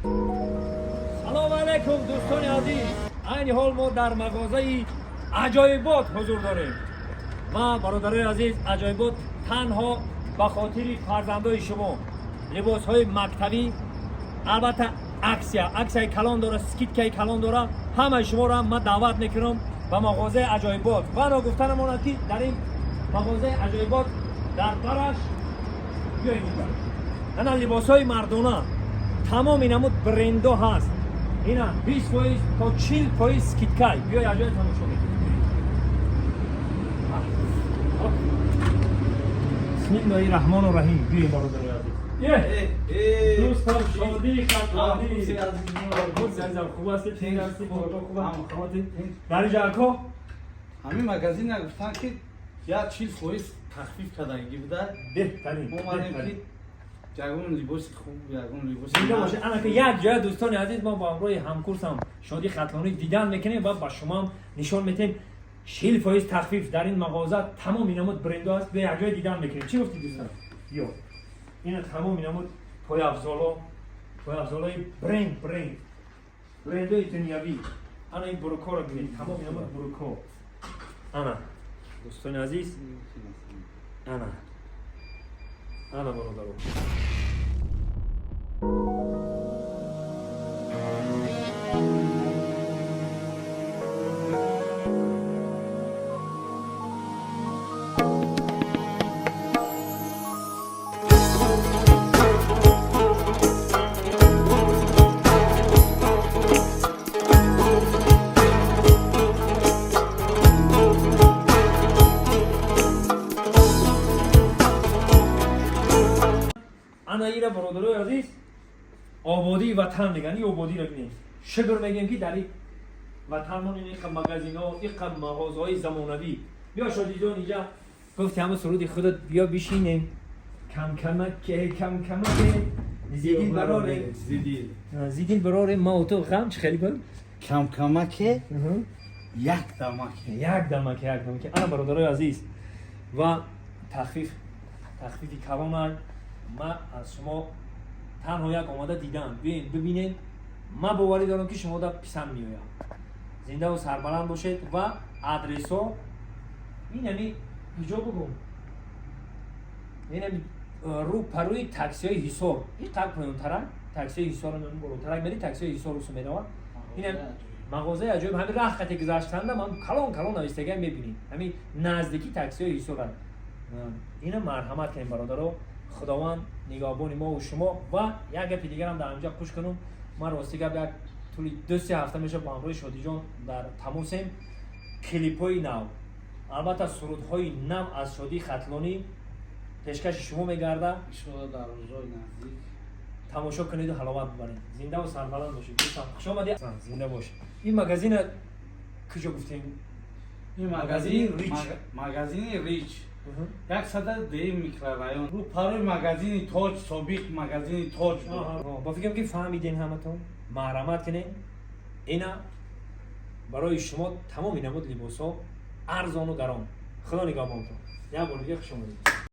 سلام علیکم دوستان عزیز. این حال ما در مغازه عجایبات حضور داریم و برادرای عزیز، عجایبات تنها به خاطر فرزندای شما لباس های مکتبی، البته عکسای کلان داره، سکیتکای کلان داره، همه شما را من دعوت میکنم به مغازه عجایبات. و گفتن ما که در این مغازه عجایبات در برش بیایید اینجا لباس های مردانه تمام اینمود برندها هست. اینا 20% تا 40% سکیتکای. بیای عجایب تماشا کنید. بسم الله الرحمن الرحیم. بیای برادرای عزیز. دوستان شادی خاطری عزیزم خوب هستی؟ چه هستی؟ خوبه؟ در اینجا کو همین مغازین گفتن که یا 40% تخفیف کردنگی بوده. بهترین. اومدیم که جاگون لباس خوب، جاگون لباس دیده باشه. انا که یک جای دوستان عزیز ما با همراه همکورسم شادی خطلانی دیدن میکنیم و با شما نشان میدیم 40% تخفیف در این مغازه. تمام اینمود برند است. به یک جای دیدن میکنیم. چی گفتی دوستان؟ بیا اینا تمام اینمود پای افضلای برندهای دنیوی. انا این بروکو رو ببینید. تمام اینمود بروکو. انا دوستان عزیز، انا برادرو. انا ایره برادرای عزیز آبادی وطن میگن. این آبادی رو ببینید. شکر میگیم که در این وطنمون این مغازینا، این مغازه‌های زمانوی. بیا شادی جان اینجا گفتی همه سرودی خودت بیا بشینیم. کم که زیدین براره ما و تو غم چه خیلی بود. کم که یک دمک. انا برادرای عزیز و تخفیفی کلان ما از شما تنها یک آماده دیدم. ببینید من باوری دارم که شما در پسند میآید. زنده و سربلند باشید و آدرس ها این اینجا بگم. این رو پروی تاکسی های حصار. این قلب پایان‌تر تاکسی حصار رو بالاتر میری. تاکسی حصار رو میدونم. این مغازه عجایب همین راه خط گذشتنده من کلان نویسته میبینید. همین نزدیکی تاکسی های حصار. اینا مرحمت کنیم برادرها. خداوند نگهبان ما و شما. و یک گپ دیگر هم در اینجا پوش کنم. ما راستی گپ طولی 2-3 هفته میشه با همراه شادی جان در تماسیم. کلیپ‌های نو، البته سرودهای نو از شادی خطلانی پیشکش شما میگرده. ان شاءالله در روزهای نزدیک تماشا کنید و حلاوت ببرید. زنده و سربلند باشید. خوش آمدید. زنده باشید. این مغازین کجا گفتیم؟ این مغازین ریچ 110 میکرورایون رو پروی مغازین تاج سابق مغازین تاج بود. با فکرم که فهمیدین همتون. مرحمت کنین. اینا برای شما تمام اینمود لباسا ارزان و گران. خدا نگهبانتون. یک بار دیگه خوش آمدید.